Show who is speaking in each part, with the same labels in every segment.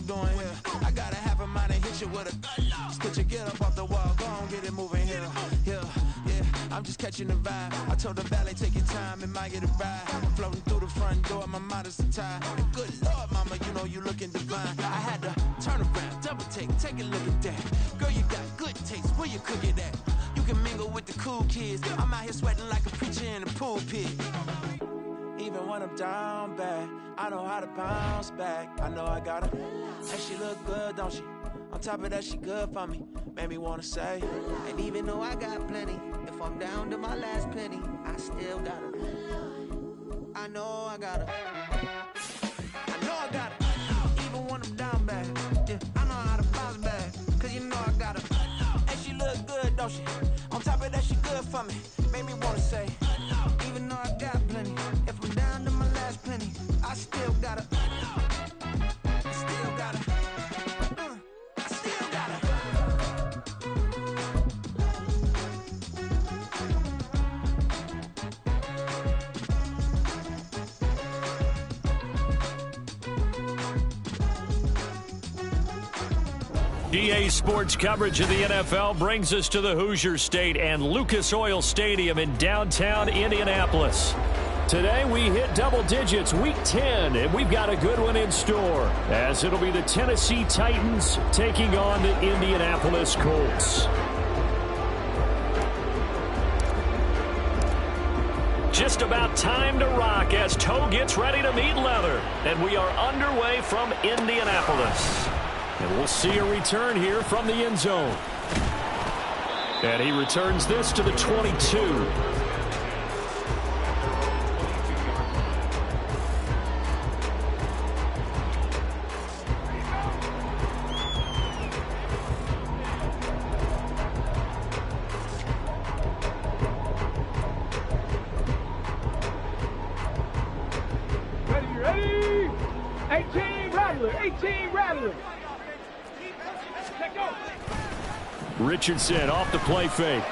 Speaker 1: doing here? I gotta have a mind and hit you with a just put your get up off the wall, go on, get it moving here. Yeah, I'm just catching the vibe. I told the valet, take your time, it might get a ride. Floating through the front door, my mind is tied. And good Lord, mama, you know you looking divine. I had to turn around, double take a look at that. Girl, you got good taste, where you cook it at? You can mingle with the cool kids. I'm out here sweating like a preacher in a pulpit. Even when I'm down bad, I know how to bounce back. I know I got her, and she look good, don't she? On top of that, she good for me. Made me wanna say, and even though I got plenty, if I'm down to my last penny, I still got her. I know I got her. I know I got her. Even when I'm down bad, yeah, I know how to bounce back. Cause you know I got her. And she look good, don't she? On top of that, she good for me. Made me wanna say, even though I got plenty, if I'm down to my last penny, I still got her. I still got her. I still got her.
Speaker 2: EA Sports coverage of the NFL brings us to the Hoosier State and Lucas Oil Stadium in downtown Indianapolis. Today we hit double digits, week 10, and we've got a good one in store, as it'll be the Tennessee Titans taking on the Indianapolis Colts. Just about time to rock as toe gets ready to meet leather, and we are underway from Indianapolis. And we'll see a return here from the end zone. And he returns this to the 22.
Speaker 3: Ready? 18 Rattler, 18 Rattler.
Speaker 2: Richardson off the play fake.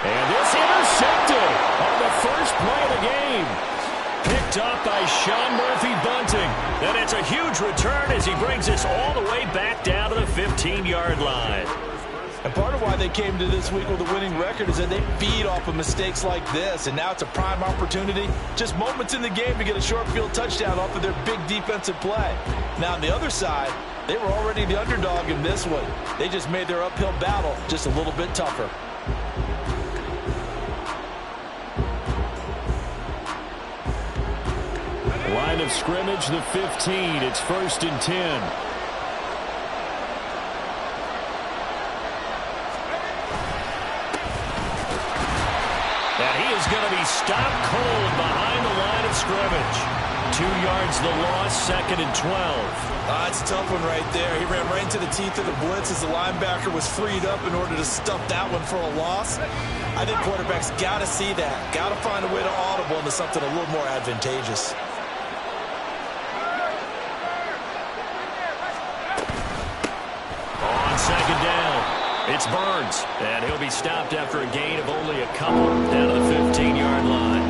Speaker 2: And this intercepted on the first play of the game. Picked up by Sean Murphy-Bunting. And it's a huge return as he brings us all the way back down to the 15-yard line.
Speaker 4: And part of why they came to this week with a winning record is that they feed off of mistakes like this. And now it's a prime opportunity, just moments in the game, to get a short field touchdown off of their big defensive play. Now on the other side, they were already the underdog in this one. They just made their uphill battle just a little bit tougher.
Speaker 2: Line of scrimmage, the 15. It's 1st and 10. And he is going to be stopped cold behind the line of scrimmage. 2 yards the loss, 2nd and 12.
Speaker 4: That's a tough one right there. He ran right into the teeth of the blitz as the linebacker was freed up in order to stuff that one for a loss. I think quarterbacks got to see that. Got to find a way to audible into something a little more advantageous.
Speaker 2: On 2nd down, it's Burns. And he'll be stopped after a gain of only a couple down to the 15-yard line.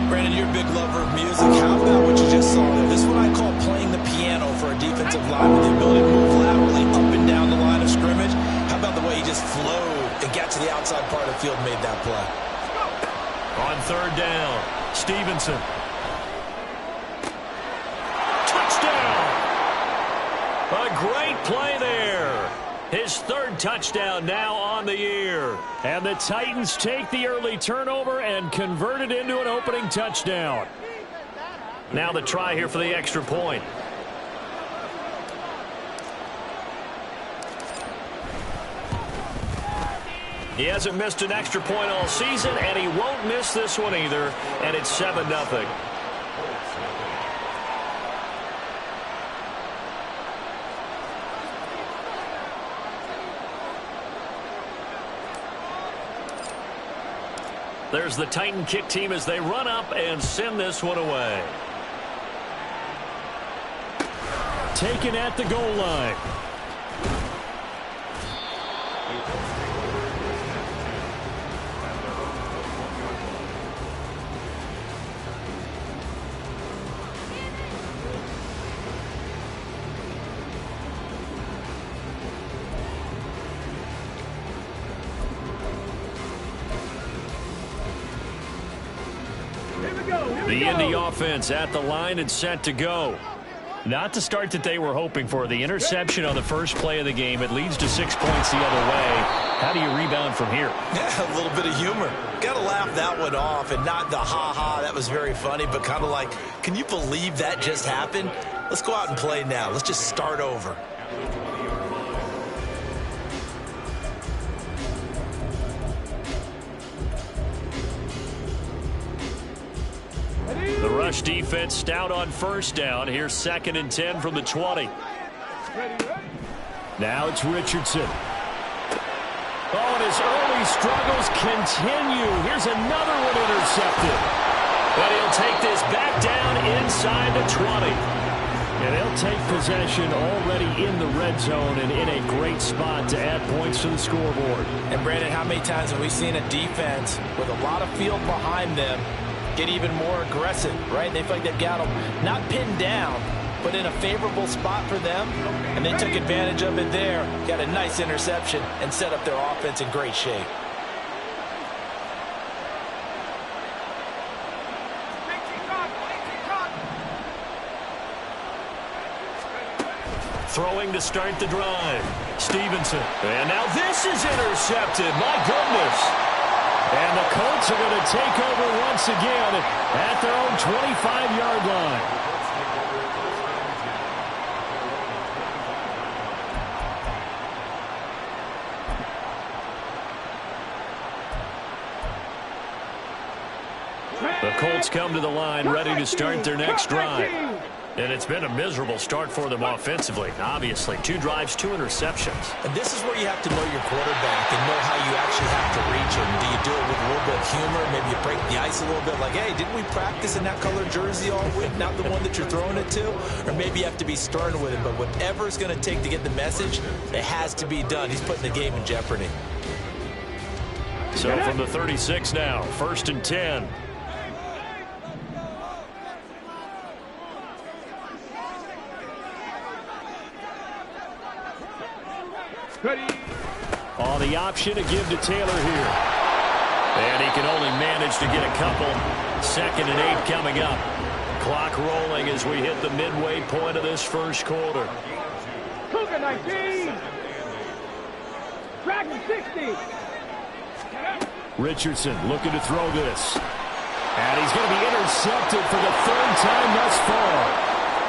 Speaker 4: Brandon, you're a big lover of music. How about what you just saw there? This is what I call playing the piano for a defensive lineman. The ability to move laterally up and down the line of scrimmage. How about the way he just flowed and got to the outside part of the field and made that play?
Speaker 2: On 3rd down, Stevenson. Touchdown! A great play there. His 3rd touchdown now on the year. And the Titans take the early turnover and convert it into an opening touchdown. Now the try here for the extra point. He hasn't missed an extra point all season, and he won't miss this one either. And it's 7-0. There's the Titan kick team as they run up and send this one away. Taken at the goal line. The Indy offense at the line and set to go. Not the start that they were hoping for. The interception on the first play of the game. It leads to 6 points the other way. How do you rebound from here?
Speaker 4: Yeah, a little bit of humor. Got to laugh that one off, and not the ha-ha, that was very funny, but kind of like, can you believe that just happened? Let's go out and play now. Let's just start over.
Speaker 2: The rush defense stout on first down. Here's 2nd and 10 from the 20. Now it's Richardson. Oh, and his early struggles continue. Here's another one intercepted. But he'll take this back down inside the 20. And they'll take possession already in the red zone and in a great spot to add points to the scoreboard.
Speaker 4: And, Brandon, how many times have we seen a defense with a lot of field behind them get even more aggressive, right? They feel like they've got them not pinned down, but in a favorable spot for them, and they took advantage of it there. Got a nice interception and set up their offense in great shape.
Speaker 2: Throwing to start the drive. Stevenson. And now this is intercepted. My goodness. And the Colts are going to take over once again at their own 25-yard line. The Colts come to the line ready to start their next drive. And it's been a miserable start for them offensively. Obviously, 2 drives, 2 interceptions.
Speaker 4: And this is where you have to know your quarterback and know how you actually have to reach him. Do you do it with a little bit of humor? Maybe you break the ice a little bit like, hey, didn't we practice in that color jersey all week? Not the one that you're throwing it to? Or maybe you have to be stern with him. But whatever it's going to take to get the message, it has to be done. He's putting the game in jeopardy.
Speaker 2: So from the 36 now, 1st and 10. On the option to give to Taylor here. And he can only manage to get a couple. 2nd and 8 coming up. Clock rolling as we hit the midway point of this first quarter.
Speaker 3: Cougar 19. Dragon 60.
Speaker 2: Richardson looking to throw this. And he's going to be intercepted for the 3rd time thus far.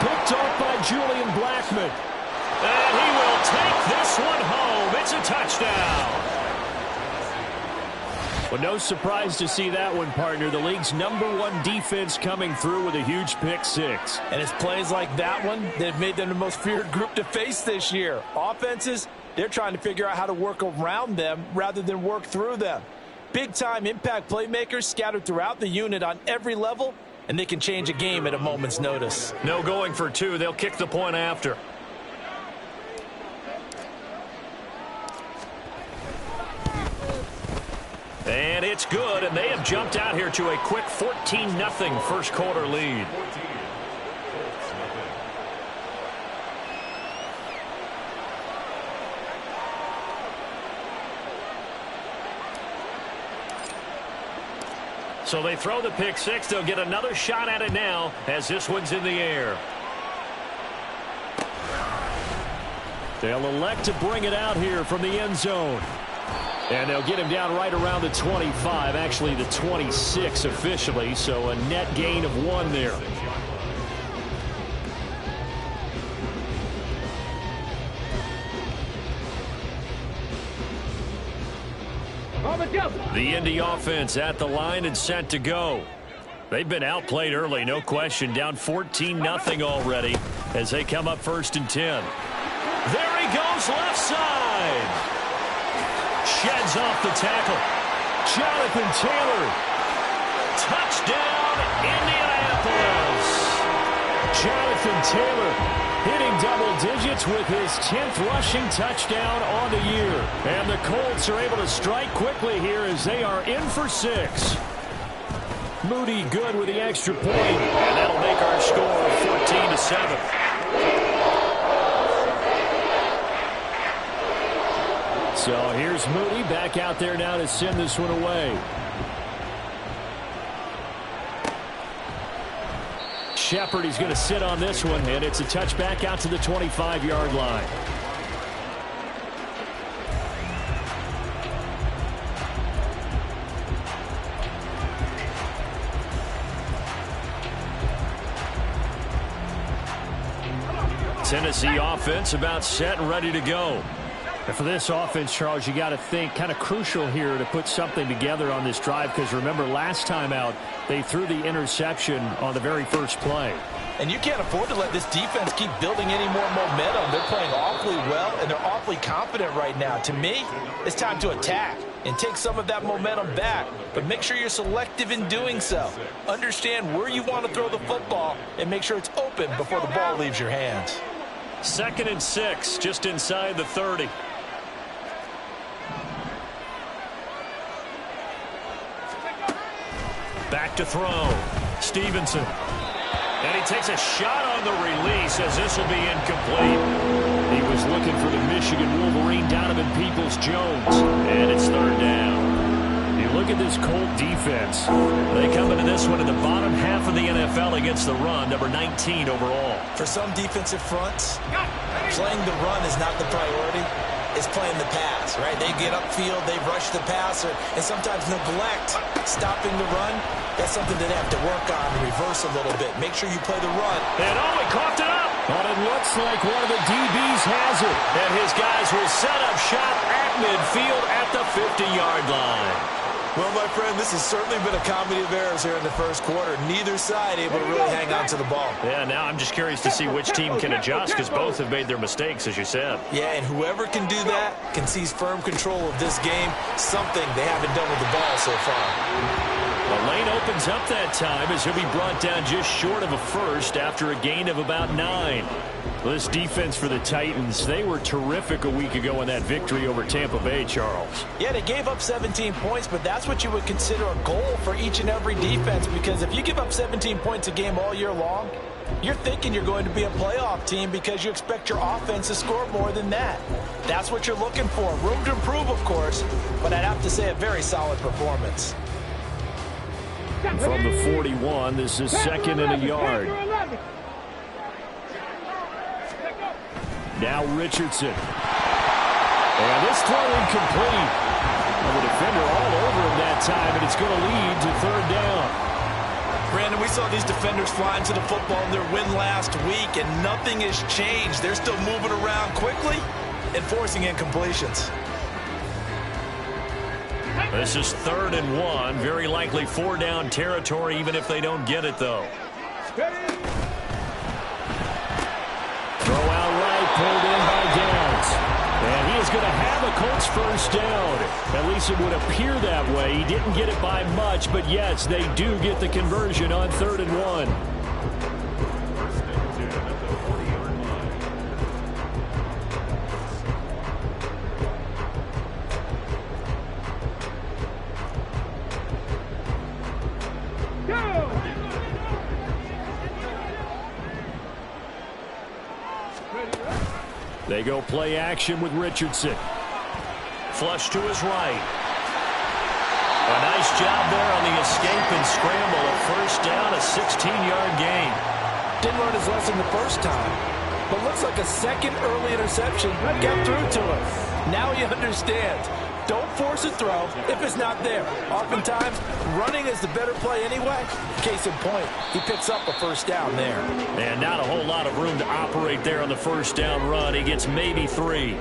Speaker 2: Picked off by Julian Blackmon. And he will take this one home. It's a touchdown. Well, no surprise to see that one, partner. The league's #1 defense coming through with a huge pick 6.
Speaker 4: And it's plays like that one that have made them the most feared group to face this year. Offenses, they're trying to figure out how to work around them rather than work through them. Big-time impact playmakers scattered throughout the unit on every level, and they can change a game at a moment's notice.
Speaker 2: No going for 2. They'll kick the point after. And it's good, and they have jumped out here to a quick 14-0 first quarter lead. So they throw the pick 6. They'll get another shot at it now as this one's in the air. They'll elect to bring it out here from the end zone. And they'll get him down right around the 25, actually the 26 officially, so a net gain of 1 there. The Indy offense at the line and set to go. They've been outplayed early, no question, down 14-0 already as they come up 1st and 10. There he goes, left side. Sheds off the tackle. Jonathan Taylor. Touchdown, Indianapolis. Jonathan Taylor hitting double digits with his 10th rushing touchdown on the year. And the Colts are able to strike quickly here as they are in for 6. Moody good with the extra point. And that'll make our score 14-7. So here's Moody back out there now to send this one away. Shepard. He's going to sit on this one, and it's a touchback out to the 25-yard line. Tennessee offense about set and ready to go. And for this offense, Charles, you got to think kind of crucial here to put something together on this drive, because remember last time out they threw the interception on the very first play.
Speaker 4: And you can't afford to let this defense keep building any more momentum. They're playing awfully well, and they're awfully confident right now. To me, it's time to attack and take some of that momentum back. But make sure you're selective in doing so. Understand where you want to throw the football and make sure it's open before the ball leaves your hands.
Speaker 2: 2nd and 6, just inside the 30. Back to throw. Stevenson. And he takes a shot on the release as this will be incomplete. He was looking for the Michigan Wolverine, Donovan Peoples-Jones. And it's 3rd down. You look at this Colt defense. They come into this one in the bottom half of the NFL against the run, number 19 overall.
Speaker 4: For some defensive fronts, playing the run is not the priority. It's playing the pass, right? They get upfield, they rush the passer, and sometimes neglect stopping the run. That's something that they have to work on and reverse a little bit. Make sure you play the run.
Speaker 2: And he coughed it up. But it looks like one of the DBs has it. And his guys will set up shop at midfield at the 50-yard line.
Speaker 4: Well, my friend, this has certainly been a comedy of errors here in the first quarter. Neither side able to really hang on to the ball.
Speaker 2: Yeah, now I'm just curious to see which team can adjust, because both have made their mistakes, as you said.
Speaker 4: Yeah, and whoever can do that can seize firm control of this game, something they haven't done with the ball so far.
Speaker 2: The lane opens up that time as he'll be brought down just short of a first after a gain of about 9. Well, this defense for the Titans, they were terrific a week ago in that victory over Tampa Bay, Charles.
Speaker 4: Yeah, they gave up 17 points, but that's what you would consider a goal for each and every defense, because if you give up 17 points a game all year long, you're thinking you're going to be a playoff team because you expect your offense to score more than that. That's what you're looking for. Room to improve, of course, but I'd have to say a very solid performance.
Speaker 2: From the 41, this is 2nd and a yard. Now Richardson. And this throw incomplete. And the defender all over him that time, and it's going to lead to 3rd down.
Speaker 4: Brandon, we saw these defenders flying to the football in their win last week, and nothing has changed. They're still moving around quickly and forcing incompletions.
Speaker 2: This is 3rd and 1. Very likely 4-down territory, even if they don't get it, though. Throw out right, pulled in by Downs. And he is going to have a Colts first down. At least it would appear that way. He didn't get it by much, but yes, they do get the conversion on 3rd and 1. They go play action with Richardson. Flush to his right. A nice job there on the escape and scramble. A first down, a 16-yard gain.
Speaker 4: Didn't learn his lesson the first time, but looks like a second early interception got through to him. Now he understands. Don't force a throw if it's not there. Oftentimes, running is the better play anyway. Case in point, he picks up a first down there.
Speaker 2: And not a whole lot of room to operate there on the first down run. He gets maybe 3.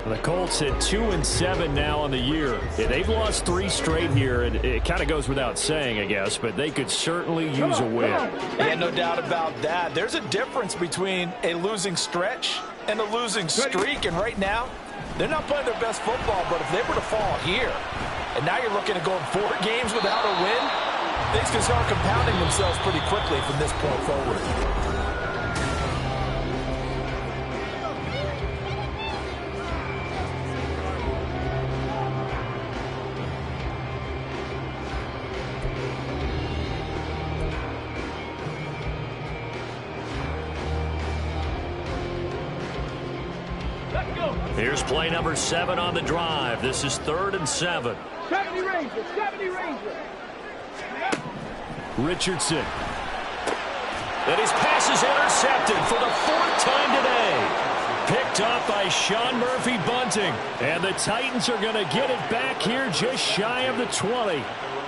Speaker 2: The Colts at 2-7 now on the year. Yeah, they've lost 3 straight here. It kind of goes without saying, I guess, but they could certainly use a win.
Speaker 4: Yeah, no doubt about that. There's a difference between a losing stretch and a losing streak, and right now, they're not playing their best football, but if they were to fall here, and now you're looking at going 4 games without a win, things can start compounding themselves pretty quickly from this point forward.
Speaker 2: Here's play number 7 on the drive. This is 3rd and 7.
Speaker 3: 70 Rangers, 70 Rangers.
Speaker 2: Richardson. And his pass is intercepted for the 4th time today. Picked up by Sean Murphy-Bunting. And the Titans are going to get it back here just shy of the 20.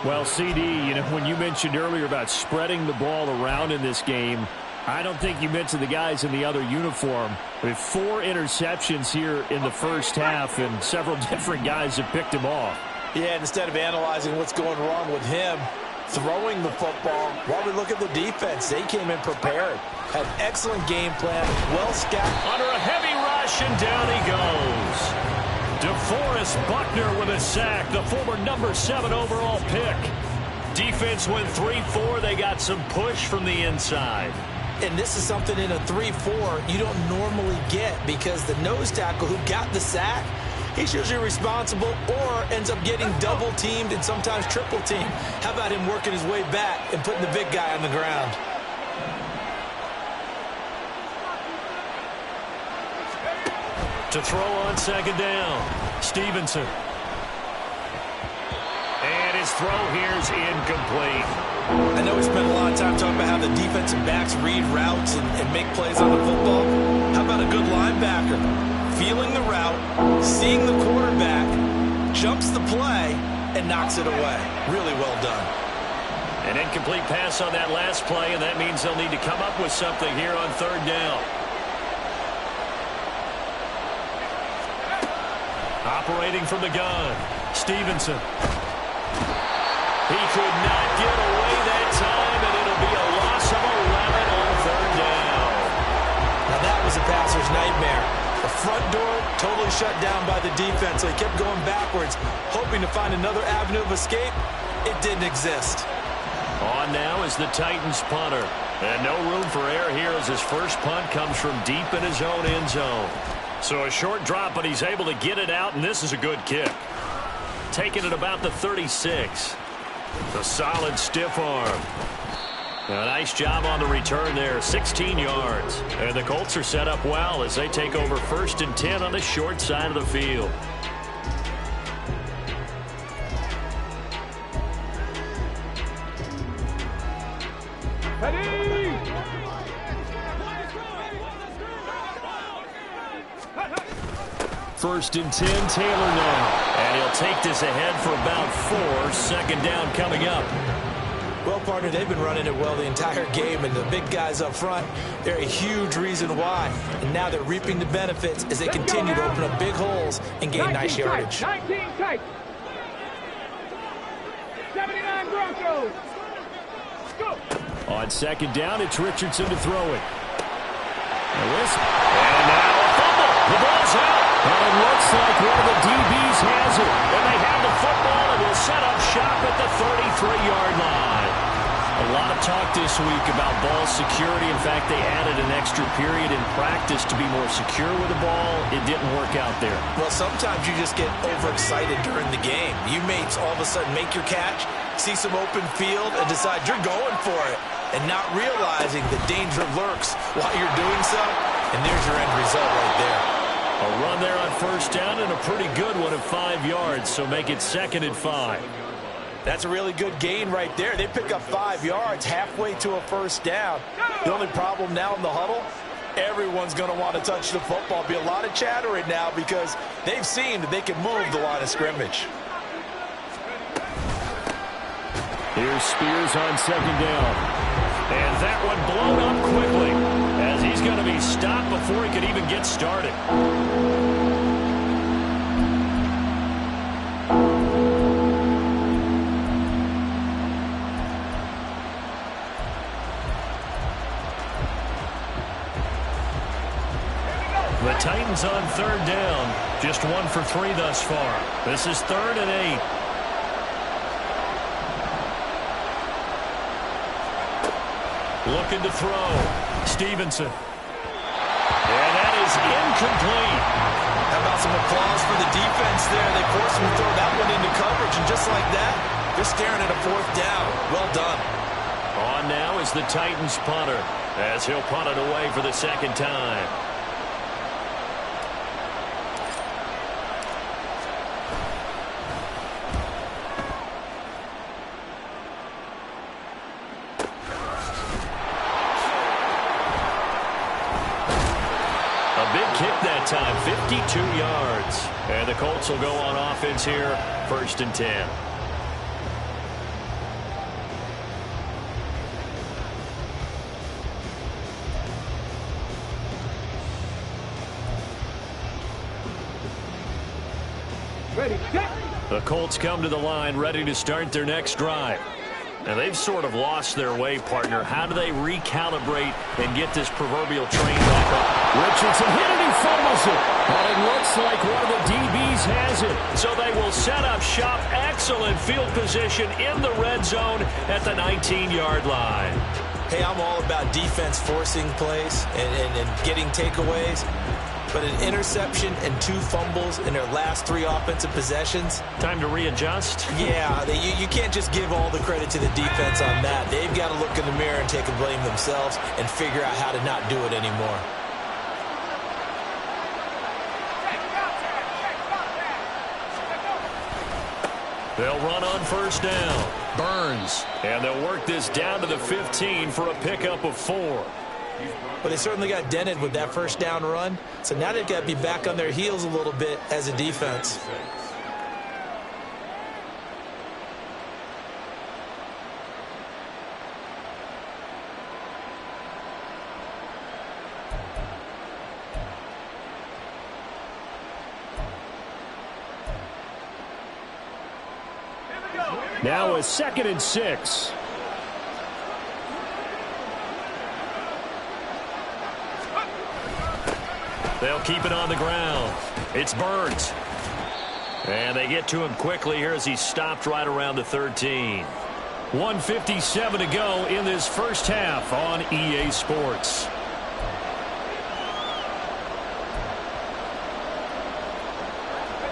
Speaker 2: Well, CD, you know, when you mentioned earlier about spreading the ball around in this game, I don't think you mentioned the guys in the other uniform. With 4 interceptions here in the first half, and several different guys have picked him off.
Speaker 4: Yeah, instead of analyzing what's going wrong with him, throwing the football, while we look at the defense, they came in prepared. Had excellent game plan, well scouted.
Speaker 2: Under a heavy rush, and down he goes. DeForest Buckner with a sack, the former number 7 overall pick. Defense went 3-4. They got some push from the inside.
Speaker 4: And this is something in a 3-4 you don't normally get, because the nose tackle who got the sack, he's usually responsible or ends up getting double-teamed and sometimes triple-teamed. How about him working his way back and putting the big guy on the ground?
Speaker 2: To throw on 2nd down, Stevenson. And his throw here is incomplete.
Speaker 4: I know we spent a lot of time talking about how the defensive backs read routes and make plays on the football. How about a good linebacker? Feeling the route, seeing the quarterback, jumps the play, and knocks it away. Really well done.
Speaker 2: An incomplete pass on that last play, and that means they'll need to come up with something here on 3rd down. Operating from the gun, Stevenson. He could not get away that time, and it'll be a loss of 11 on 3rd down.
Speaker 4: Now that was a passer's nightmare. The front door totally shut down by the defense, so he kept going backwards, hoping to find another avenue of escape. It didn't exist.
Speaker 2: On now is the Titans punter. And no room for error here as his first punt comes from deep in his own end zone. So a short drop, but he's able to get it out, and this is a good kick. Taking it about the 36. A solid stiff arm. A nice job on the return there, 16 yards. And the Colts are set up well as they take over 1st and 10 on the short side of the field.
Speaker 3: Ready?
Speaker 2: 1st and 10, Taylor now. And he'll take this ahead for about 4. 2nd down coming up.
Speaker 4: Well, partner, they've been running it well the entire game, and the big guys up front, they're a huge reason why. And now they're reaping the benefits as they continue to open up big holes and gain nice yardage.
Speaker 3: 19 tight. 79 Broncos. Go.
Speaker 2: On 2nd down, it's Richardson to throw it. And now a fumble. The ball's out. And it looks like one of the DBs has it. And they have the football and will set up shop at the 33-yard line. A lot of talk this week about ball security. In fact, they added an extra period in practice to be more secure with the ball. It didn't work out there.
Speaker 4: Well, sometimes you just get overexcited during the game. You may all of a sudden make your catch, see some open field, and decide you're going for it, and not realizing the danger lurks while you're doing so. And there's your end result right there.
Speaker 2: A run there on 1st down and a pretty good one at 5 yards, so make it 2nd and 5.
Speaker 4: That's a really good gain right there. They pick up 5 yards halfway to a 1st down. The only problem now in the huddle, everyone's going to want to touch the football. Be a lot of chattering now because they've seen that they can move the line of scrimmage.
Speaker 2: Here's Spears on 2nd down. And that one blown up quickly as he's going to be stopped before he could even get started. The Titans on 3rd down. Just 1 for 3 thus far. This is 3rd and 8. Looking to throw. Stevenson. And that is incomplete.
Speaker 4: How about some applause for the defense there? They forced him to throw that one into coverage, and just like that, they're staring at a 4th down. Well done.
Speaker 2: On now is the Titans punter as he'll punt it away for the 2nd time. A big kick that time, 52 yards. And the Colts will go on offense here, 1st and 10.
Speaker 3: Ready, set.
Speaker 2: The Colts come to the line ready to start their next drive. Now, they've sort of lost their way, partner. How do they recalibrate and get this proverbial train back up?
Speaker 5: Richardson hit it, he fumbles it. But it looks like one of the DBs has it.
Speaker 2: So they will set up shop. Excellent field position in the red zone at the 19-yard line.
Speaker 4: Hey, I'm all about defense forcing plays and getting takeaways. But an interception and 2 fumbles in their last 3 offensive possessions.
Speaker 2: Time to readjust?
Speaker 4: Yeah, you can't just give all the credit to the defense on that. They've got to look in the mirror and take a blame themselves and figure out how to not do it anymore.
Speaker 2: They'll run on 1st down.
Speaker 5: Burns.
Speaker 2: And they'll work this down to the 15 for a pickup of 4.
Speaker 4: But they certainly got dented with that 1st down run. So now they've got to be back on their heels a little bit as a defense.
Speaker 5: Now a 2nd and 6.
Speaker 2: They'll keep it on the ground. It's Burns. And they get to him quickly here as he stopped right around the 13.
Speaker 5: 1:57 to go in this first half on EA Sports.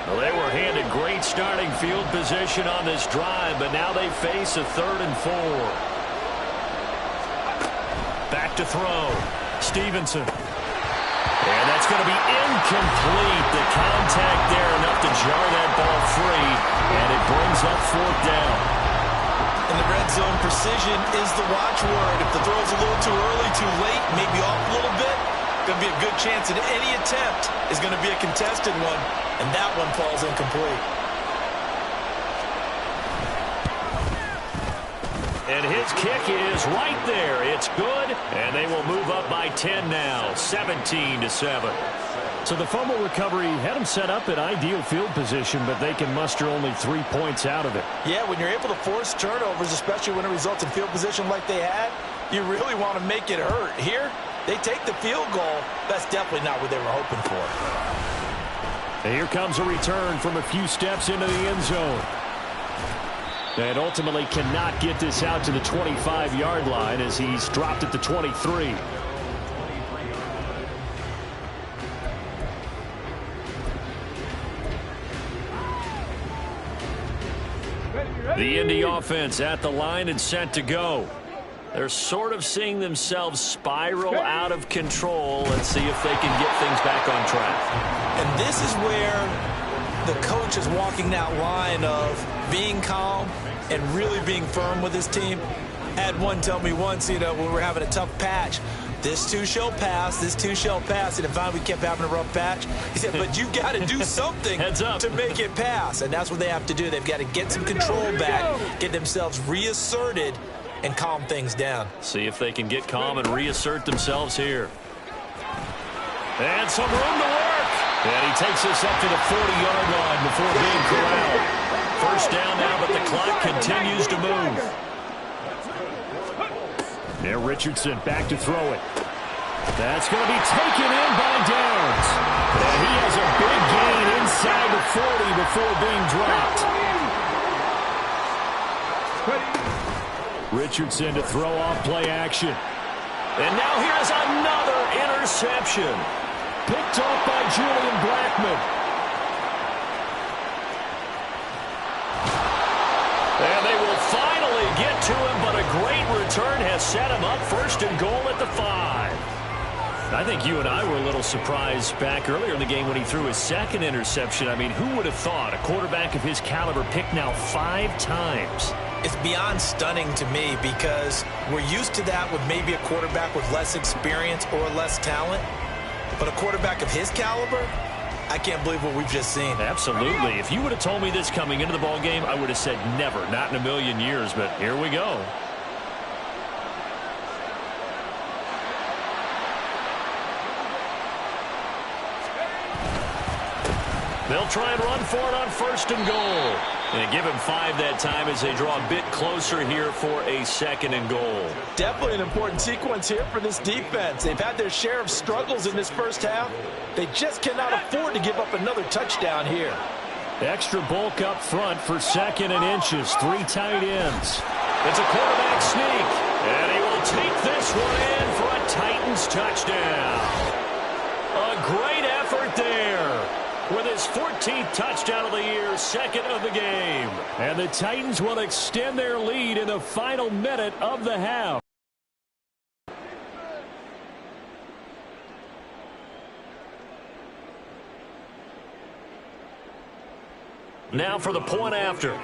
Speaker 2: Well, they were handed great starting field position on this drive, but now they face a 3rd and 4. Back to throw. Stevenson. And that's going to be incomplete. The contact there enough to jar that ball free, and it brings up 4th down.
Speaker 4: In the red zone, precision is the watchword. If the throw's a little too early, too late, maybe off a little bit, going to be a good chance that any attempt is going to be a contested one, and that one falls incomplete.
Speaker 2: And his kick is right there. It's good, and they will move up by 10 now, 17-7.
Speaker 5: So the fumble recovery had them set up at ideal field position, but they can muster only 3 points out of it.
Speaker 4: Yeah, when you're able to force turnovers, especially when it results in field position like they had, you really want to make it hurt. Here, they take the field goal. That's definitely not what they were hoping for.
Speaker 5: And here comes a return from a few steps into the end zone. And ultimately cannot get this out to the 25-yard line as he's dropped at the 23.
Speaker 2: The Indy offense at the line and set to go. They're sort of seeing themselves spiral out of control. Let's see if they can get things back on track.
Speaker 4: And this is where the coach is walking that line of being calm and really being firm with his team. I had one tell me once, when we were having a tough patch, this too shall pass, this too shall pass. And finally we kept having a rough patch. He said, but you got to do something to make it pass. And that's what they have to do. They've got to get some control back, get themselves reasserted, and calm things down.
Speaker 2: See if they can get calm and reassert themselves here. And some room to work. And he takes us up to the 40-yard line before being corralled. First down now, but the clock continues to move.
Speaker 5: Now Richardson back to throw it. That's going to be taken in by Downs. And he has a big gain inside the 40 before being dropped. Richardson to throw off play action.
Speaker 2: And now here's another interception.
Speaker 5: Picked off by Julian Blackmon.
Speaker 2: And they will finally get to him, but a great return has set him up 1st and goal at the 5.
Speaker 5: I think you and I were a little surprised back earlier in the game when he threw his 2nd interception. I mean, who would have thought a quarterback of his caliber picked now 5 times?
Speaker 4: It's beyond stunning to me because we're used to that with maybe a quarterback with less experience or less talent. But a quarterback of his caliber, I can't believe what we've just seen.
Speaker 2: Absolutely. If you would have told me this coming into the ball game, I would have said never, not in a million years, but here we go. They'll try and run for it on 1st and goal. And give him 5 that time as they draw a bit closer here for a 2nd and goal.
Speaker 4: Definitely an important sequence here for this defense. They've had their share of struggles in this first half. They just cannot afford to give up another touchdown here.
Speaker 2: Extra bulk up front for 2nd and inches. 3 tight ends. It's a quarterback sneak. And he will take this one in for a Titans touchdown. A great effort there. With his 14th touchdown of the year, 2nd of the game. And the Titans will extend their lead in the final minute of the half. Now for the point after.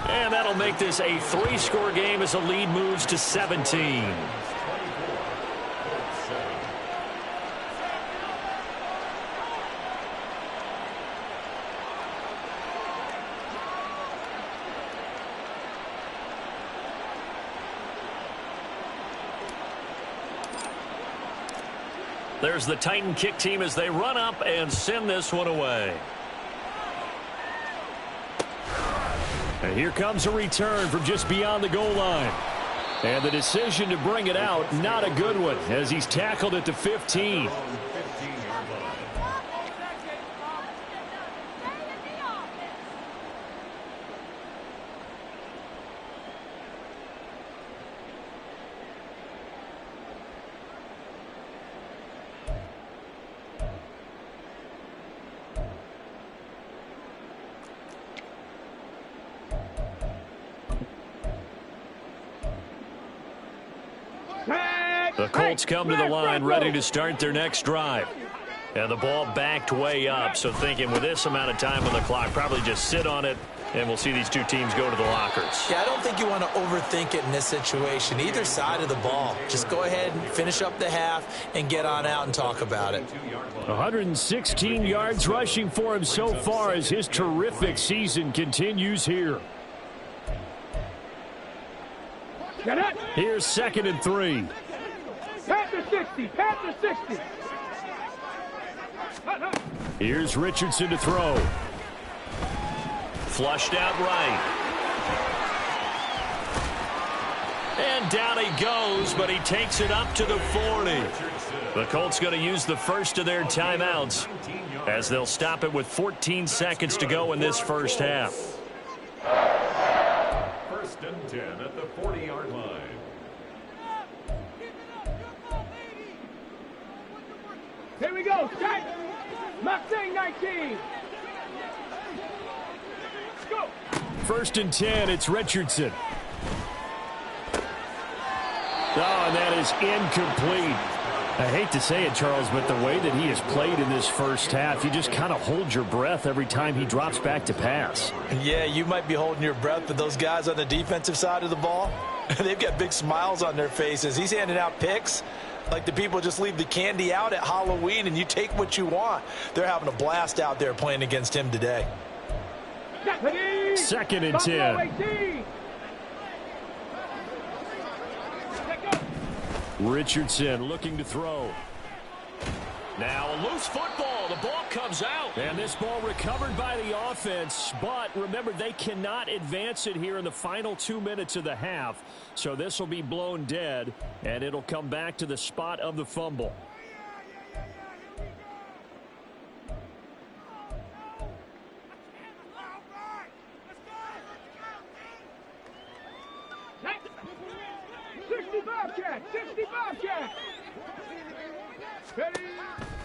Speaker 2: And that'll make this a 3-score game as the lead moves to 17. There's the Titan kick team as they run up and send this one away. And here comes a return from just beyond the goal line. And the decision to bring it out, not a good one, as he's tackled at the 15. The Colts come to the line ready to start their next drive. And the ball backed way up, so thinking with this amount of time on the clock, probably just sit on it, and we'll see these two teams go to the lockers.
Speaker 4: Yeah, I don't think you want to overthink it in this situation. Either side of the ball. Just go ahead and finish up the half and get on out and talk about it.
Speaker 2: 116 yards rushing for him so far as his terrific season continues here. Here's 2nd and 3.
Speaker 3: Panther 60, Panther 60.
Speaker 2: Here's Richardson to throw. Flushed out right. And down he goes, but he takes it up to the 40. The Colts going to use the first of their timeouts as they'll stop it with 14 seconds to go in this first half.
Speaker 5: 1st and 10 at the 40-yard line.
Speaker 3: Here we go, strike. Mustang 19. Go.
Speaker 2: 1st and 10, it's Richardson. Oh, and that is incomplete. I hate to say it, Charles, but the way that he has played in this first half, you just kind of hold your breath every time he drops back to pass.
Speaker 4: Yeah, you might be holding your breath, but those guys on the defensive side of the ball, they've got big smiles on their faces. He's handing out picks like the people just leave the candy out at Halloween and you take what you want. They're having a blast out there playing against him today.
Speaker 2: 2nd and 10. Richardson looking to throw. Now a loose football. The ball comes out. And this ball recovered by the offense. But remember, they cannot advance it here in the final 2 minutes of the half. So this will be blown dead. And it'll come back to the spot of the fumble.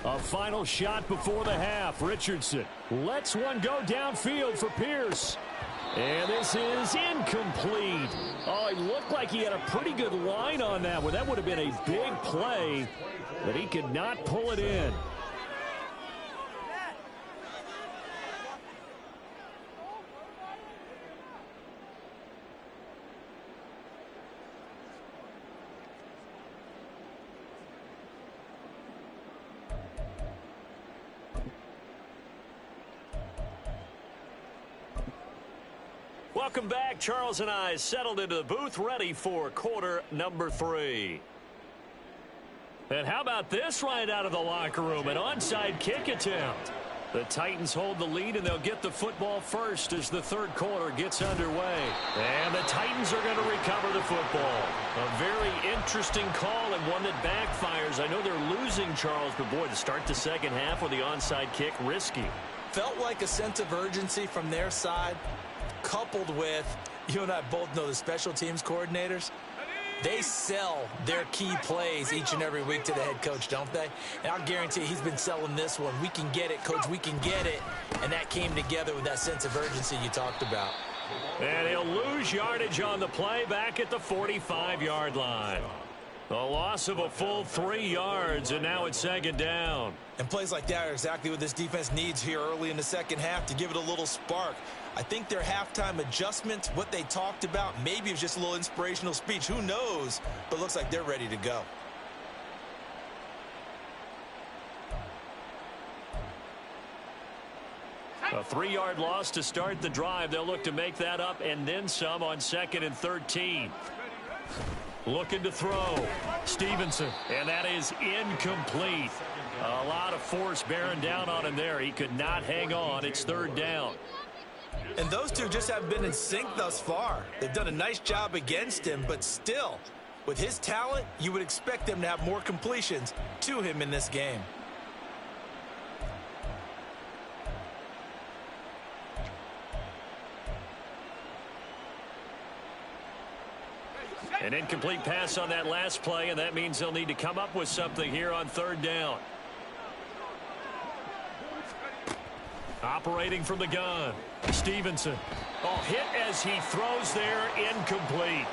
Speaker 2: A final shot before the half. Richardson lets one go downfield for Pierce. And this is incomplete. Oh, it looked like he had a pretty good line on that one. That would have been a big play, but he could not pull it in. Welcome back. Charles and I settled into the booth, ready for quarter number 3. And how about this right out of the locker room? An onside kick attempt. The Titans hold the lead, and they'll get the football first as the third quarter gets underway. And the Titans are going to recover the football. A very interesting call and one that backfires. I know they're losing, Charles, but boy, to start the second half with the onside kick, risky.
Speaker 4: Felt like a sense of urgency from their side, coupled with, you and I both know the special teams coordinators, they sell their key plays each and every week to the head coach, don't they? And I'll guarantee he's been selling this one. We can get it, coach, we can get it. And that came together with that sense of urgency you talked about.
Speaker 2: And he'll lose yardage on the play back at the 45-yard line. A loss of a full 3 yards, and now it's second down.
Speaker 4: And plays like that are exactly what this defense needs here early in the second half to give it a little spark. I think their halftime adjustments, what they talked about, maybe it was just a little inspirational speech. Who knows? But it looks like they're ready to go.
Speaker 2: A 3-yard loss to start the drive. They'll look to make that up and then some on 2nd and 13. Looking to throw. Stevenson. And that is incomplete. A lot of force bearing down on him there. He could not hang on. It's third down.
Speaker 4: And those two just haven't been in sync thus far. They've done a nice job against him, but still, with his talent, you would expect them to have more completions to him in this game.
Speaker 2: An incomplete pass on that last play, and that means they'll need to come up with something here on third down. Operating from the gun, Stevenson. Oh, hit as he throws there, incomplete.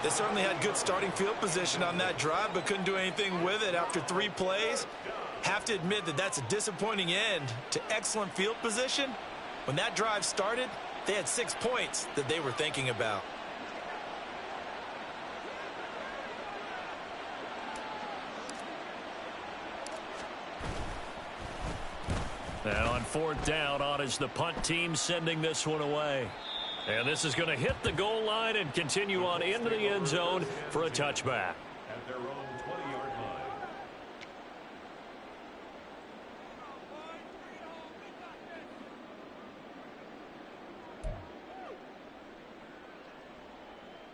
Speaker 4: They certainly had good starting field position on that drive, but couldn't do anything with it after 3 plays. Have to admit that that's a disappointing end to excellent field position. When that drive started, they had 6 points that they were thinking about.
Speaker 2: And on fourth down, on is the punt team sending this one away. And this is going to hit the goal line and continue on into the end zone for a touchback.
Speaker 5: At their own 20-yard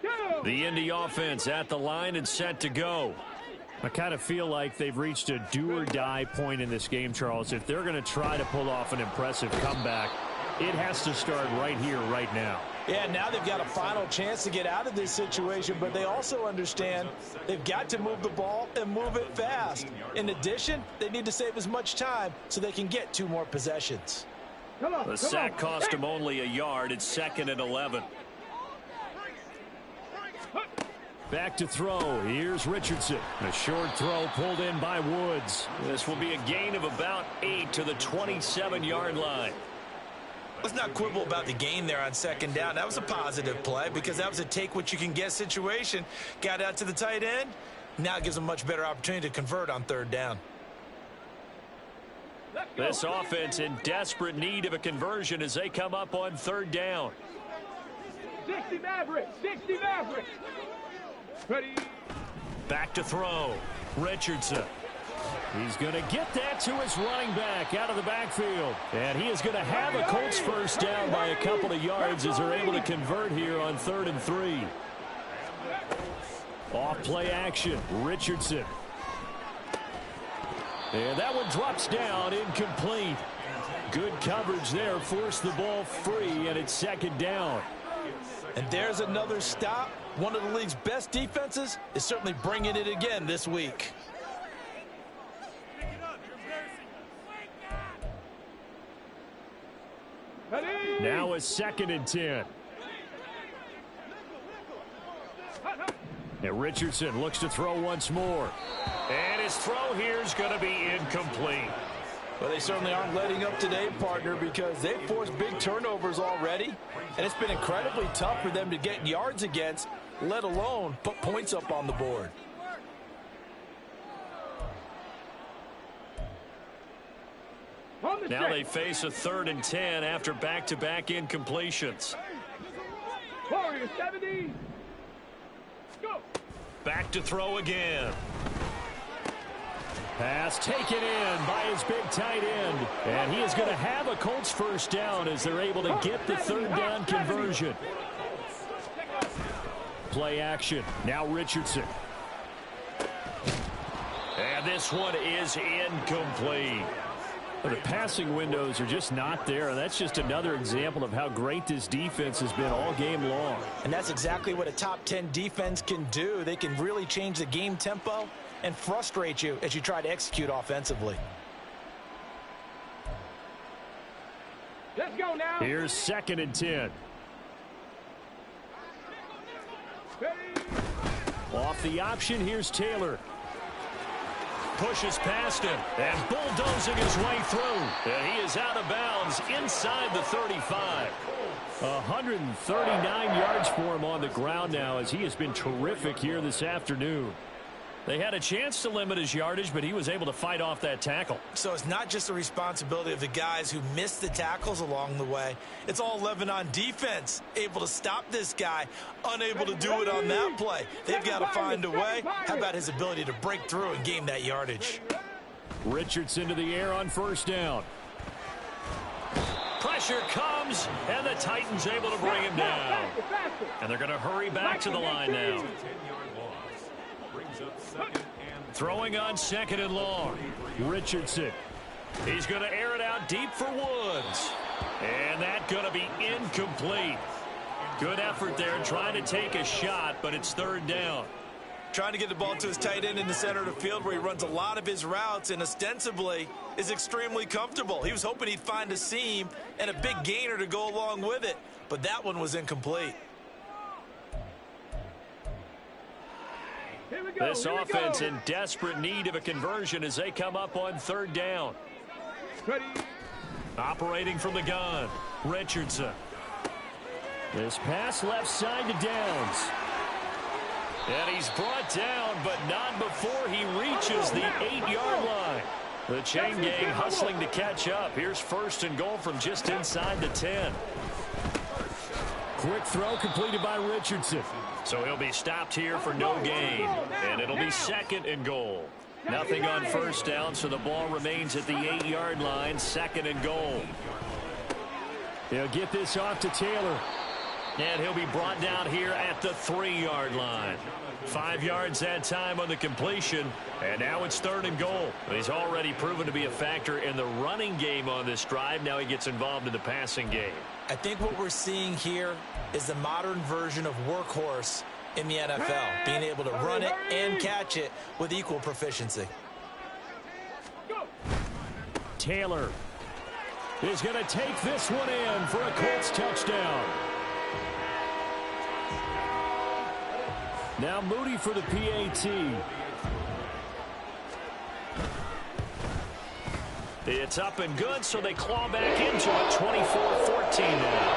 Speaker 5: line.
Speaker 2: The Indy offense at the line and set to go.
Speaker 5: I kind of feel like they've reached a do-or-die point in this game, Charles. If they're going to try to pull off an impressive comeback, it has to start right here, right now.
Speaker 4: Yeah, now they've got a final chance to get out of this situation, but they also understand they've got to move the ball and move it fast. In addition, they need to save as much time so they can get 2 more possessions.
Speaker 2: The sack cost them only a yard. It's 2nd and 11.
Speaker 5: Back to throw. Here's Richardson. A short throw pulled in by Woods.
Speaker 2: This will be a gain of about 8 to the 27-yard line.
Speaker 4: Let's not quibble about the gain there on 2nd down. That was a positive play because that was a take-what-you-can-get situation. Got out to the tight end. Now it gives them a much better opportunity to convert on 3rd down.
Speaker 2: This offense in desperate need of a conversion as they come up on 3rd down.
Speaker 3: 60 Mavericks, 60 Mavericks. Ready.
Speaker 2: Back to throw. Richardson.
Speaker 5: He's going to get that to his running back out of the backfield.
Speaker 2: And he is going to have a Colts first down by a couple of yards as they're able to convert here on 3rd and 3.
Speaker 5: Off play action. Richardson.
Speaker 2: And that one drops down, incomplete. Good coverage there, forced the ball free, and it's 2nd down.
Speaker 4: And there's another stop. One of the league's best defenses is certainly bringing it again this week.
Speaker 5: Now a 2nd and 10.
Speaker 2: And Richardson looks to throw once more. And his throw here is going to be incomplete.
Speaker 4: Well, they certainly aren't letting up today, partner, because they've forced big turnovers already. And it's been incredibly tough for them to get yards against, let alone put points up on the board.
Speaker 2: Now they face a 3rd and 10 after back-to-back incompletions.
Speaker 3: Warriors 70. Go.
Speaker 2: Back to throw again. Pass taken in by his big tight end. And he is going to have a Colts first down as they're able to get the third down conversion. Play action. Now Richardson. And this one is incomplete. The passing windows are just not there, and that's just another example of how great this defense has been all game long.
Speaker 4: And that's exactly what a top 10 defense can do. They can really change the game tempo and frustrate you as you try to execute offensively.
Speaker 3: Let's go now.
Speaker 2: Here's 2nd and 10.
Speaker 3: Ready.
Speaker 2: Off the option, here's Taylor. Pushes past him and bulldozing his way through. And he is out of bounds inside the 35. 139 yards for him on the ground now as he has been terrific here this afternoon. They had a chance to limit his yardage, but he was able to fight off that tackle.
Speaker 4: So it's not just the responsibility of the guys who missed the tackles along the way. It's all 11 on defense, able to stop this guy, unable to do it on that play. They've got to find a way. How about his ability to break through and gain that yardage?
Speaker 2: Richardson to the air on first down. Pressure comes, and the Titans able to bring him down. And they're going to hurry back to the line now. Throwing on 2nd and long. Richardson. He's going to air it out deep for Woods. And that's going to be incomplete. Good effort there trying to take a shot, but it's 3rd down.
Speaker 4: Trying to get the ball to his tight end in the center of the field where he runs a lot of his routes and ostensibly is extremely comfortable. He was hoping he'd find a seam and a big gainer to go along with it, but that one was incomplete.
Speaker 2: This offense in desperate need of a conversion as they come up on 3rd down.
Speaker 3: Ready.
Speaker 2: Operating from the gun, Richardson. This pass left side to Downs. And he's brought down, but not before he reaches the 8-yard line. The chain gang hustling to catch up. Here's 1st and goal from just inside the 10. Quick throw completed by Richardson. So he'll be stopped here for no gain. And it'll be 2nd and goal. Nothing on first down, so the ball remains at the 8-yard line. 2nd and goal. They'll get this off to Taylor. And he'll be brought down here at the 3-yard line. 5 yards that time on the completion. And now it's 3rd and goal. He's already proven to be a factor in the running game on this drive. Now he gets involved in the passing game.
Speaker 4: I think what we're seeing here is the modern version of workhorse in the NFL, being able to run it and catch it with equal proficiency.
Speaker 2: Taylor is going to take this one in for a Colts touchdown. Now Moody for the PAT. It's up and good, so they claw back into it, 24-14 now.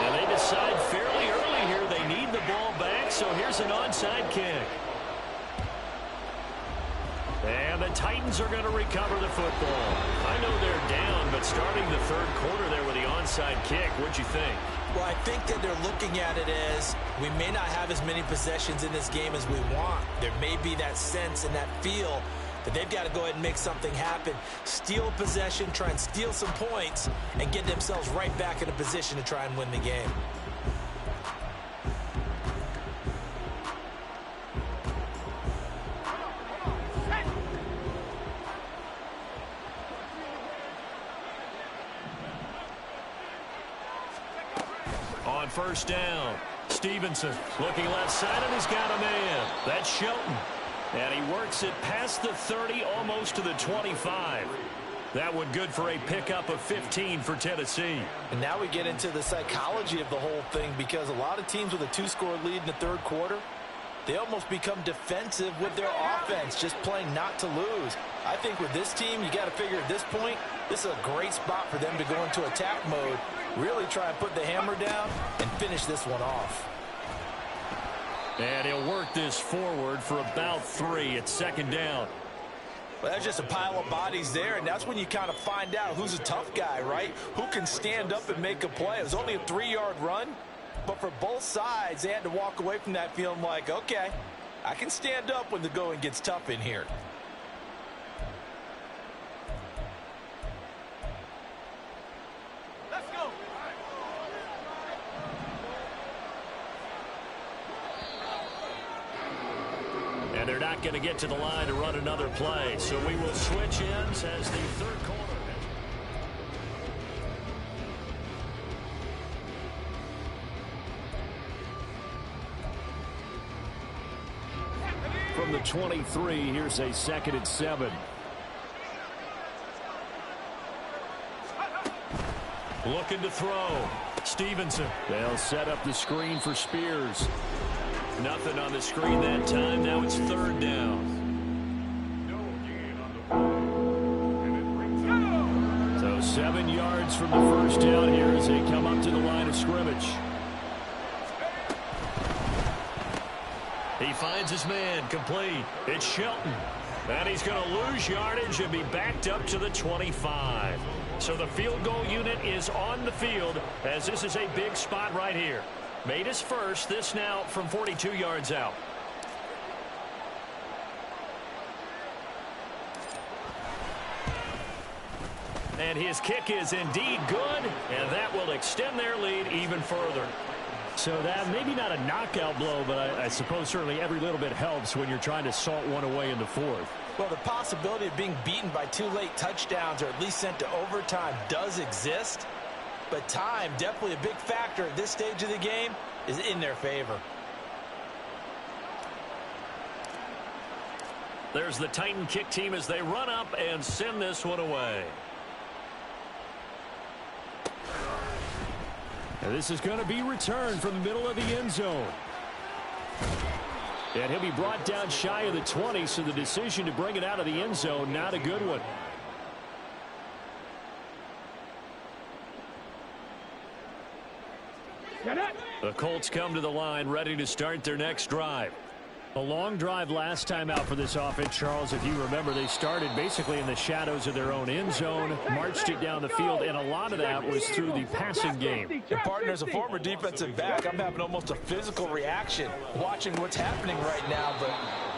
Speaker 2: And they decide fairly early here they need the ball back, so here's an onside kick. And the Titans are going to recover the football. I know they're down, but starting the 3rd quarter there with the onside kick, what'd you think?
Speaker 4: Well, I think that they're looking at it as we may not have as many possessions in this game as we want. There may be that sense and that feel that they've got to go ahead and make something happen. Steal possession, try and steal some points, and get themselves right back in a position to try and win the game.
Speaker 2: On first down, Stevenson looking left side, and he's got a man. That's Shelton. And he works it past the 30, almost to the 25. That one good for a pickup of 15 for Tennessee.
Speaker 4: And now we get into the psychology of the whole thing, because a lot of teams with a 2-score lead in the 3rd quarter, they almost become defensive with their offense, just playing not to lose. I think with this team, you got to figure at this point, this is a great spot for them to go into attack mode, really try and put the hammer down and finish this one off.
Speaker 2: And he'll work this forward for about 3. It's 2nd down.
Speaker 4: Well, that's just a pile of bodies there, and that's when you kind of find out who's a tough guy, right? Who can stand up and make a play. It was only a 3-yard run, But for both sides, they had to walk away from that feeling like, okay, I can stand up when the going gets tough in here.
Speaker 3: Let's go.
Speaker 2: And they're not going to get to the line to run another play. So we will switch ends as the third quarter. From the 23, here's a 2nd and 7. Looking to throw. Stevenson. They'll set up the screen for Spears. Nothing on the screen that time. Now it's 3rd down. So 7 yards from the first down here as they come up to the line of scrimmage. He finds his man, complete. It's Shelton. And he's going to lose yardage and be backed up to the 25. So the field goal unit is on the field as this is a big spot right here. Made his first, this now from 42 yards out. And his kick is indeed good, and that will extend their lead even further. So that maybe not a knockout blow, but I suppose certainly every little bit helps when you're trying to salt one away in the 4th.
Speaker 4: Well, the possibility of being beaten by 2 late touchdowns or at least sent to overtime does exist. But time, definitely a big factor at this stage of the game, is in their favor.
Speaker 2: There's the Titan kick team as they run up and send this one away. And this is going to be returned from the middle of the end zone. And he'll be brought down shy of the 20, so the decision to bring it out of the end zone, not a good one. The Colts come to the line, ready to start their next drive. A long drive last time out for this offense, Charles. If you remember, they started basically in the shadows of their own end zone, marched it down the field, and a lot of that was through the passing game.
Speaker 4: And partner, as a former defensive back, I'm having almost a physical reaction watching what's happening right now. But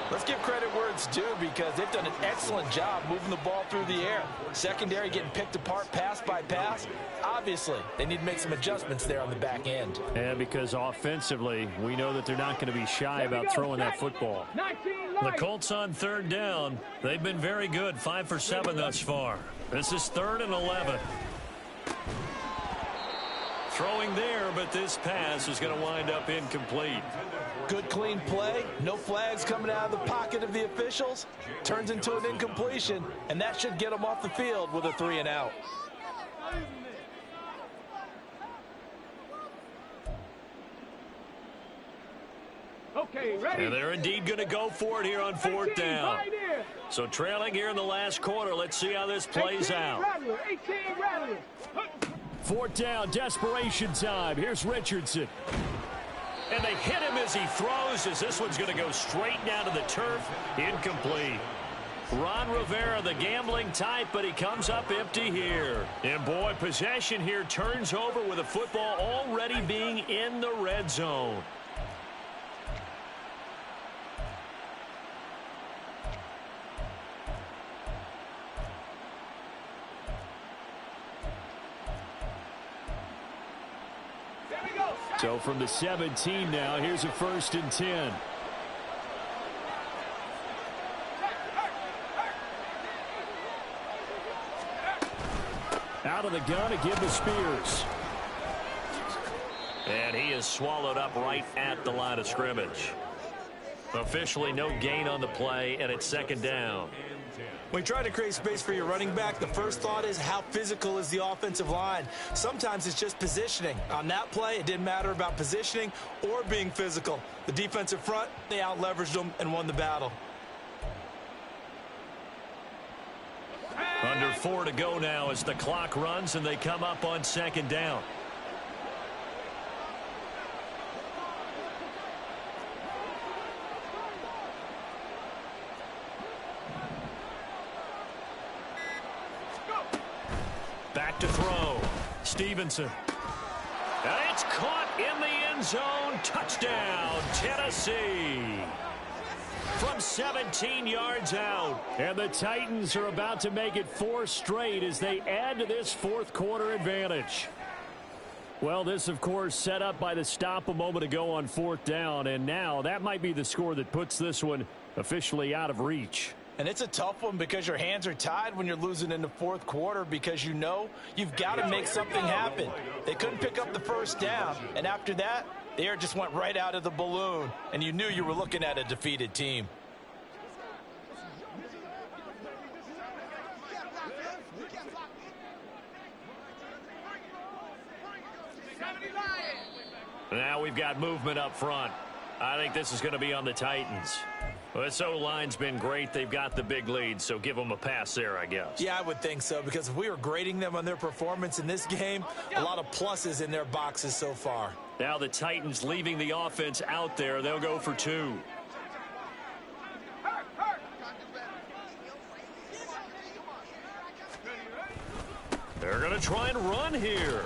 Speaker 4: let's give credit where it's due because they've done an excellent job moving the ball through the air. Secondary getting picked apart pass by pass. Obviously, they need to make some adjustments there on the back end.
Speaker 2: And because offensively, we know that they're not going to be shy about throwing that football. The Colts on 3rd down. They've been very good, 5 for 7 thus far. This is 3rd and 11. Throwing there, but this pass is going to wind up incomplete.
Speaker 4: Good clean play. No flags coming out of the pocket of the officials. Turns into an incompletion, and that should get them off the field with a 3 and out.
Speaker 3: Okay, ready?
Speaker 2: And they're indeed going to go for it here on 4th down. So trailing here in the last quarter. Let's see how this plays out.
Speaker 3: 18 Rattler.
Speaker 2: 4th down, desperation time. Here's Richardson. And they hit him as he throws, as this one's going to go straight down to the turf. Incomplete. Ron Rivera, the gambling type, but he comes up empty here. And boy, possession here turns over with a football already being in the red zone. So from the 17 now, here's a 1st and 10. Out of the gun to give to Spears. And he is swallowed up right at the line of scrimmage. Officially no gain on the play, and it's 2nd down.
Speaker 4: When you try to create space for your running back, the first thought is how physical is the offensive line. Sometimes it's just positioning. On that play, it didn't matter about positioning or being physical. The defensive front, they out-leveraged them and won the battle.
Speaker 2: Under 4 to go now as the clock runs and they come up on 2nd down. Back to throw. Stevenson. And it's caught in the end zone. Touchdown, Tennessee. From 17 yards out. And the Titans are about to make it 4 straight as they add to this fourth quarter advantage. Well, this, of course, set up by the stop a moment ago on 4th down. And now that might be the score that puts this one officially out of reach.
Speaker 4: And it's a tough one because your hands are tied when you're losing in the fourth quarter because you know you've got to make something happen. They couldn't pick up the first down. And after that, the air just went right out of the balloon. And you knew you were looking at a defeated team.
Speaker 2: Now we've got movement up front. I think this is going to be on the Titans. Well, this O-line's been great. They've got the big lead, so give them a pass there, I guess.
Speaker 4: Yeah, I would think so, because if we were grading them on their performance in this game, a lot of pluses in their boxes so far.
Speaker 2: Now the Titans leaving the offense out there. They'll go for 2. They're going to try and run here.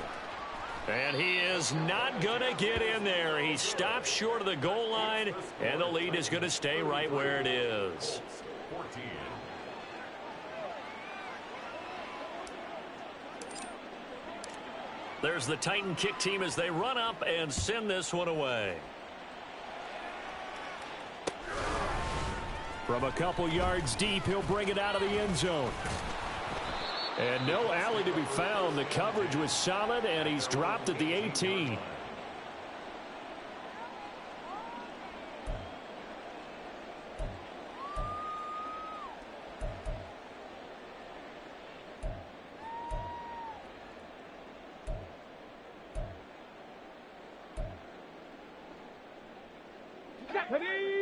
Speaker 2: And he is not going to get in there. He stops short of the goal line, and the lead is going to stay right where it is. There's the Titan kick team as they run up and send this one away. From a couple yards deep, he'll bring it out of the end zone. And no alley to be found. The coverage was solid, and he's dropped at the 18.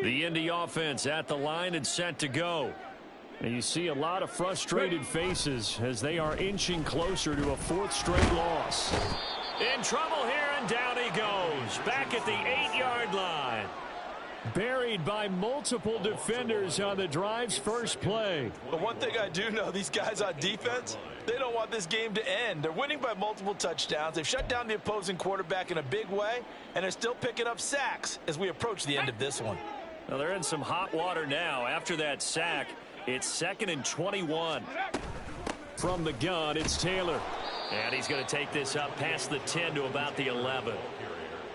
Speaker 2: The Indy offense at the line and set to go. And you see a lot of frustrated faces as they are inching closer to a 4th straight loss. In trouble here, and down he goes. Back at the 8-yard line. Buried by multiple defenders on the drive's first play.
Speaker 4: But one thing I do know, these guys on defense, they don't want this game to end. They're winning by multiple touchdowns. They've shut down the opposing quarterback in a big way, and they're still picking up sacks as we approach the end of this one.
Speaker 2: Well, they're in some hot water now. After that sack, it's 2nd and 21. From the gun, it's Taylor. And he's going to take this up past the 10 to about the 11.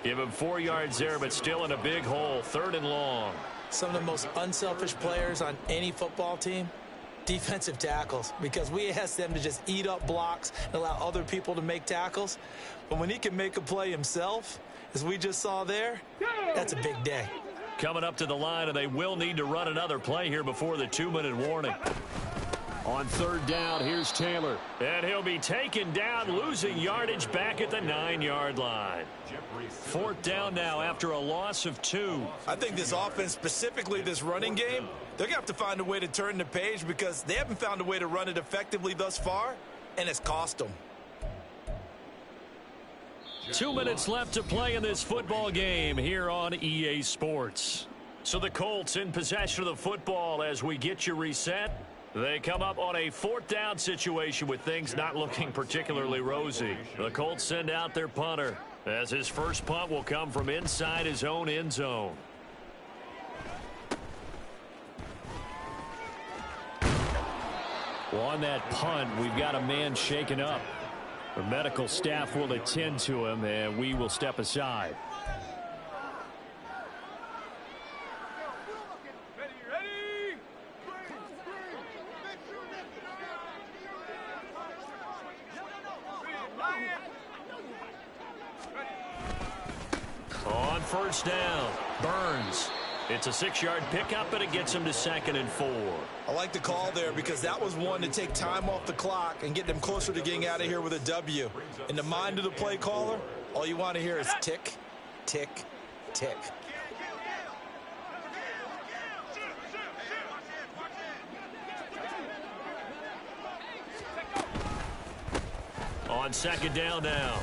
Speaker 2: Give him 4 yards there, but still in a big hole. 3rd and long.
Speaker 4: Some of the most unselfish players on any football team, defensive tackles, because we ask them to just eat up blocks and allow other people to make tackles. But when he can make a play himself, as we just saw there, that's a big day.
Speaker 2: Coming up to the line, and they will need to run another play here before the 2-minute warning. On 3rd down, here's Taylor. And he'll be taken down, losing yardage back at the 9-yard line. 4th down now after a loss of 2.
Speaker 4: I think this offense, specifically this running game, they're going to have to find a way to turn the page because they haven't found a way to run it effectively thus far, and it's cost them.
Speaker 2: 2 minutes left to play in this football game here on EA Sports. So the Colts in possession of the football as we get you reset. They come up on a 4th down situation with things not looking particularly rosy. The Colts send out their punter as his first punt will come from inside his own end zone. Well, on that punt, we've got a man shaken up. The medical staff will attend to him, and we will step aside. On 1st down, Burns. It's a 6-yard pickup, but it gets him to 2nd and 4.
Speaker 4: I like the call there because that was one to take time off the clock and get them closer to getting out of here with a W. In the mind of the play caller, all you want to hear is tick, tick, tick.
Speaker 2: On 2nd down now,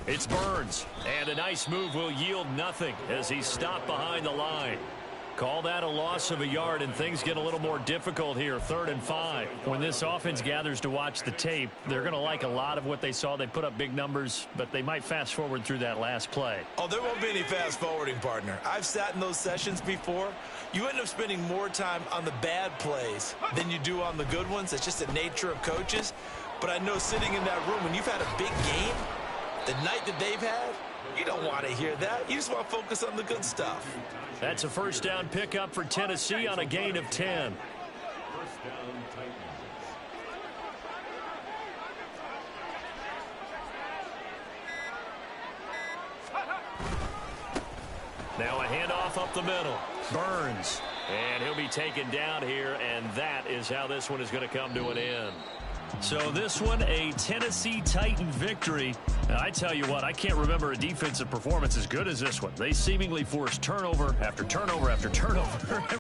Speaker 2: it's Burns. And a nice move will yield nothing as he's stopped behind the line. Call that a loss of a yard, and things get a little more difficult here. 3rd and 5. When this offense gathers to watch the tape, they're going to like a lot of what they saw. They put up big numbers, but they might fast forward through that last play.
Speaker 4: Oh, there won't be any fast forwarding, partner. I've sat in those sessions before. You end up spending more time on the bad plays than you do on the good ones. It's just the nature of coaches. But I know sitting in that room, when you've had a big game, the night that they've had, you don't want to hear that. You just want to focus on the good stuff.
Speaker 2: That's a first down pickup for Tennessee on a gain of 10. Now a handoff up the middle. Burns. And he'll be taken down here, and that is how this one is going to come to an end. So this one, a Tennessee Titan victory. Now, I tell you what, I can't remember a defensive performance as good as this one. They seemingly forced turnover after turnover after turnover.